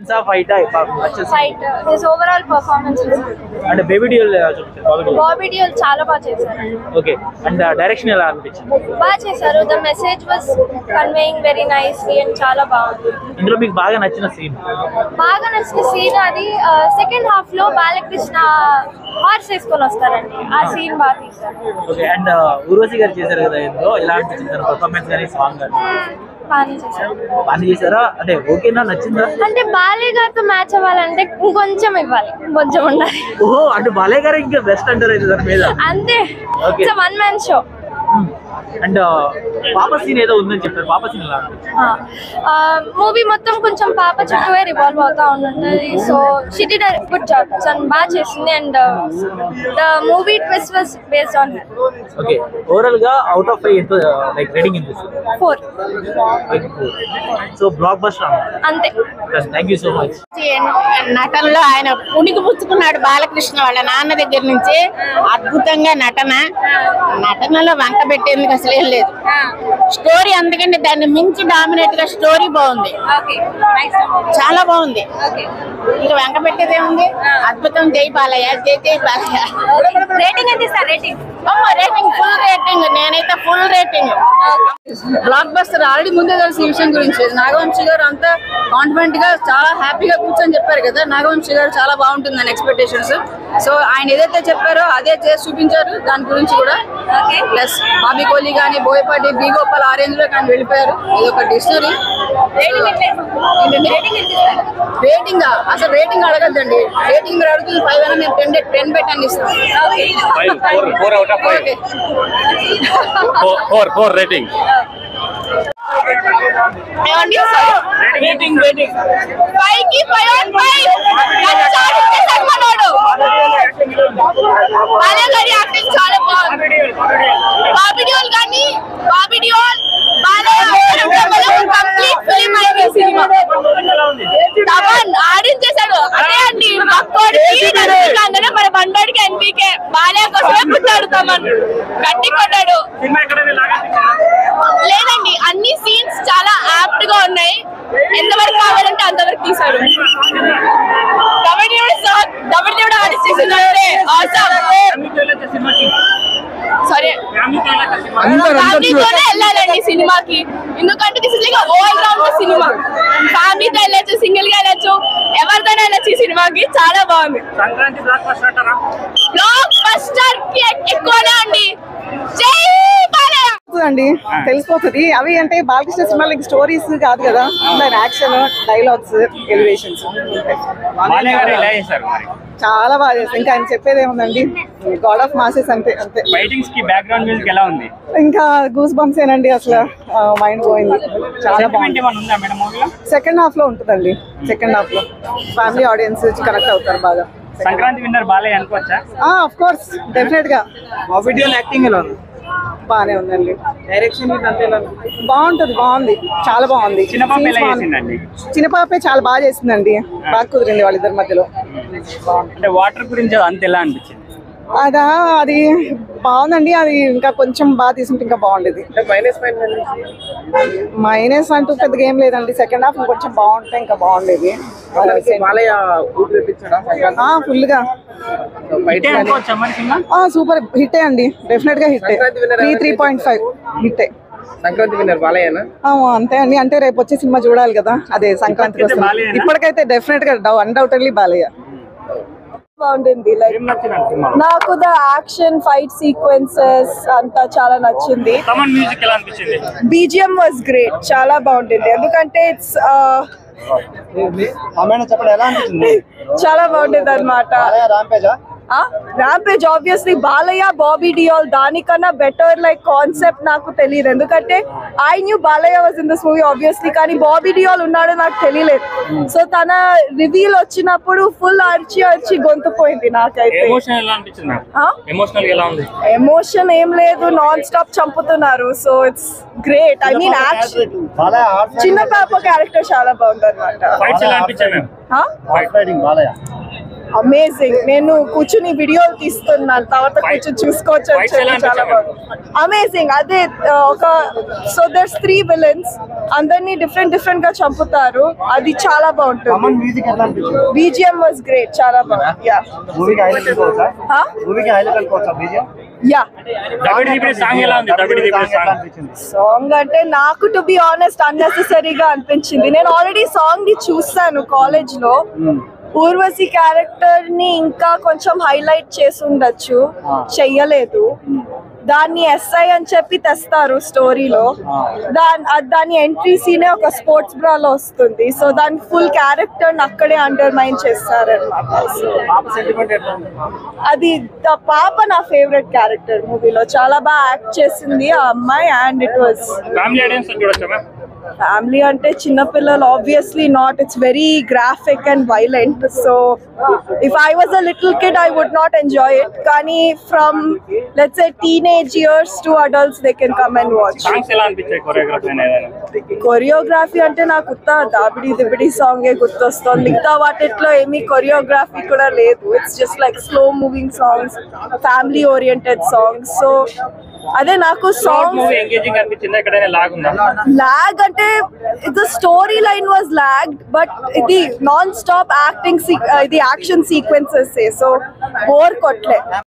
fight his overall performance was good. And baby deal Bobby Deol చాలా బాగా చేశారు. Okay, and direction ఎలా అనిపించింది? బాగా చేశారు. The message was conveying very nicely and చాలా బాగుంది. ఇందులో మీకు బాగా నచ్చిన సీన్? బాగా నచ్చిన సీన్ అది సెకండ్ హాఫ్ లో బాలకృష్ణ హార్స్ వేసుకొని వస్తారండి. ఆ సీన్ బాగా తీశారు. ఓకే, అండ్ ఊర్వశి గారు చేశారు కదా ఇందులో, ఎలా అనిపించింది పర్ఫార్మెన్స్ కానీ సాంగ్ కానీ? బాగా చేశారా? అంటే ఓకేనా, నచ్చిందా? అంటే బాలయ్య గారితో మ్యాచ్ అవ్వాలంటే ఇంకొంచెం ఇవ్వాలి, కొంచెం ఉండాలి. ఓహో, అంటే బాలయ్య గారు ఇంకా బెస్ట్ అంటారు అయితే దాని మీద? అంతే, it's a one man show. And పాప సీన్ ఏదో ఉందని చెప్పారు, పాప సీన్ ఎలా? మూవీ మొత్తం కొంచెం పాప చుట్టూ రివాల్వ్ అవుతా ఉంటుంది. So she did a good job, బాగా చేసింది. And the movie twist was based on her. Okay, overall గా అవుట్ ఆఫ్ 5 ఎంత లైక్ రేటింగ్ ఎంత ఇస్తారు? 4. సో బ్లాక్ బస్టర్ అంతే. Thank you so much. నటనలో ఆయన పుణికి పుచ్చుకున్నాడు బాలకృష్ణ వాళ్ళ నాన్న దగ్గర నుంచి. అద్భుతంగా నటనలో వంట పెట్టేందుకు అసలు ఏం లేదు. స్టోరీ అందుకంటే దాన్ని మించి డామినేట్ గా స్టోరీ బాగుంది, చాలా బాగుంది. ఇంకా వెంక పెట్టేదేముంది, అద్భుతం. జై బాలయ్య, జై బాలయ్య. రేటింగ్ ఎంత ఇస్తారు? రేటింగ్ ఫుల్ రేటింగ్, నేనైతే full rating. Block buster already ముందే తెలిసిన విషయం గురించి నాగవంశీ గారు అంతా కాన్ఫిడెంట్ గా చాలా హ్యాపీగా కూర్చొని చెప్పారు కదా. నాగవంశీ గారు చాలా బాగుంటుంది అని ఎక్స్పెక్టేషన్స్. సో ఆయన ఏదైతే చెప్పారో అదే చేసి చూపించారు. దాని గురించి కూడా ప్లస్ బాబీ కోహ్లీ కానీ, బోయపాటి, బి గోపాల్ ఆ రేంజ్ లో కానీ వెళ్ళిపోయారు. ఇది ఒక డిక్షనరీ. రేటింగ్ అసలు రేటింగ్ అడగద్దండి. రేటింగ్ మీరు అడుగుతుంది 5 అయినా నేను 10 పెట్టండి ఇస్తాను. 4 out of 5. 4 rating. రేటింగ్ 5 కి 5 on 5. బాలయ్య గారి యాక్టింగ్ చాలా బాగుంది. బాబీ డియోల్ కానీ కంప్లీట్ ఫిలిం అయింది సినిమా. తమన్ ఆడించేశాడు. అదే అండి, పక్కోడికి అందరూ మన బండోడికి ఎన్పీకే బాలయ్య కోసమే పుట్టాడు. తమన్ గట్టి కొట్టాడు. లేదండి, అన్ని సీన్స్ చాలా యాప్ట్ గా ఉన్నాయి. ఎంతవరకు కావాలంటే అంతవరకు తీశాడు. డబుల్ ఆర్టిస్ట్ సరే ఫ్యామిలీతోనే వెళ్ళాలండి సినిమాకి. ఎందుకంటే this is like all round cinema. ఫ్యామిలీతో వెళ్ళచ్చు, సింగిల్ గా వెళ్ళచ్చు, ఎవరితోనే వెళ్ళచ్చు. ఈ సినిమాకి చాలా బాగుంది. బ్లాక్ బస్టర్ కి ఎక్కువనే అండి. జై బాలయ్య అండి, తెలిసిపోతుంది. అవి అంటే బాలకృష్ణ సినిమాలు స్టోరీస్ కాదు కదా, యాక్షన్, డైలాగ్స్, ఎలివేషన్స్ చాలా బాగా చేస్తారు. ఇంకా ఆయన చెప్పేది ఏముందండి, గాడ్ ఆఫ్ మాసెస్ అంతే. ఇంకా గూస్ బంప్స్ ఏనండి, అసలు మైండ్ పోయింది. చాలా బాగుంది. సెకండ్ హాఫ్ లో ఉంటుందండి. సెకండ్ హాఫ్ లో ఫ్యామిలీ ఆడియన్స్ కనెక్ట్ అవుతారు బాగా. సంక్రాంతి విన్నర్ బాలయ్య అనుకోవచ్చా? ఆఫ్ కోర్స్, డెఫినెట్ గా. యాక్టింగ్ ఎలా ఉంది? బానే ఉందండి. డైరెక్షన్ బాగుంది, చాలా బాగుంది. చిన్న పాపే చాలా బాగా చేసిందండి. బాగా కుదిరింది వాళ్ళిద్దరి మధ్యలో. అంటే వాటర్ గురించి అంత ఎలా అనిపించింది? అది బాగుందండి. అది ఇంకా కొంచెం బాగా తీసుకుంటే ఇంకా బాగుండేది. మైనస్ అంటూ పెద్దగా ఏం లేదండి. సెకండ్ హాఫ్ కొంచెం బాగుంటే ఇంకా బాగుండేది. ఫుల్ గా సూపర్ హిట్ అండి. డెఫినెట్ గా హిట్. 3.5 హిట్. సంక్రాంతి విన్నర్ బాలయ్యనా? అంతే అండి. అంటే రేపు వచ్చే సినిమా చూడాలి కదా, అదే సంక్రాంతికి వస్తుంది. ఇప్పటికైతే డెఫినెట్ గా అన్డౌటెడ్లీ బాలయ్య. బాగుంటుంది. లైక్ నాకు ద యాక్షన్ ఫైట్ సీక్వెన్సెస్ అంతా చాలా నచ్చింది. బీజిఎం వాజ్ గ్రేట్, చాలా బాగుంటుంది. ఎందుకంటే ఇట్స్ చాలా బాగుంటుంది అనమాట. ర్యాంపేజ్ ఆబ్వియస్లీ బాలయ్య, బాబీ డియోల్ దానికన్నా బెటర్ లైక్ కాన్సెప్ట్ నాకు తెలియదు. ఎందుకంటే I knew Balayya was in this movie obviously, కానీ బాబీ డియోల్ ఉన్నాడో నాకు తెలియలేదు. సో తన రివీల్ వచ్చినప్పుడు ఫుల్ అరిచి గొంతు పోయింది నాకైతే. ఎమోషన్ ఏం లేదు, నాన్ స్టాప్ చంపుతున్నారు. So it's great. I mean చిన్న పాప క్యారెక్టర్ చాలా బాగుంది అనమాట. అమేజింగ్. నేను కూర్చుని వీడియోలు తీస్తున్నాను, తర్వాత కూర్చొని చూసుకోవచ్చు. చాలా బాగుంది, అమేజింగ్. అదే ఒక సో దర్స్ 3 విలన్స్, అందరినీ డిఫరెంట్ గా చంపుతారు. అది చాలా బాగుంటుంది. బీజిఎం వాజ్ గ్రేట్, చాలా బాగుంది. సాంగ్ అంటే నాకు టు బి ఆనెస్ట్ అన్నెసెసరీగా అనిపించింది. నేను ఆల్రెడీ సాంగ్ ని చూసాను కాలేజ్ లో. ఊర్వశి క్యారెక్టర్ ని ఇంకా కొంచెం హైలైట్ చేసి ఉండొచ్చు, చెయ్యలేదు. దాన్ని ఎస్ఐ అని చెప్పి తెస్తారు స్టోరీలో. దాని ఎంట్రీ సీనే ఒక స్పోర్ట్స్ బ్రాలో వస్తుంది. సో దాని ఫుల్ క్యారెక్టర్ అక్కడే అండర్మైన్ చేస్తారన్నమాట. అది పాప నా ఫేవరెట్ క్యారెక్టర్ మూవీలో. చాలా బాగా యాక్ట్ చేసింది ఆ అమ్మాయి. అండ్ ఇట్ వాజ్ ఫ్యామిలీ అంటే చిన్నపిల్లలు obviously not. It's very graphic and violent. So if I was a little kid I would not enjoy it. కానీ from let's say teenage years to adults they can come and watch. Choreography అంటే నాకు దాబిడి దిబిడి సాంగే గుర్తొస్తుంది. మిగతా వాటిలో ఏమీ choreography కూడా లేదు. It's just like slow moving songs, family oriented songs. So అదే నాకు సాంగ్ లాగ్ అంటే the story line was logged, but ఇది నాన్ స్టాప్ యాక్టింగ్, ఇది యాక్షన్ సీక్వెన్సెస్. సో బోర్ కొట్లే.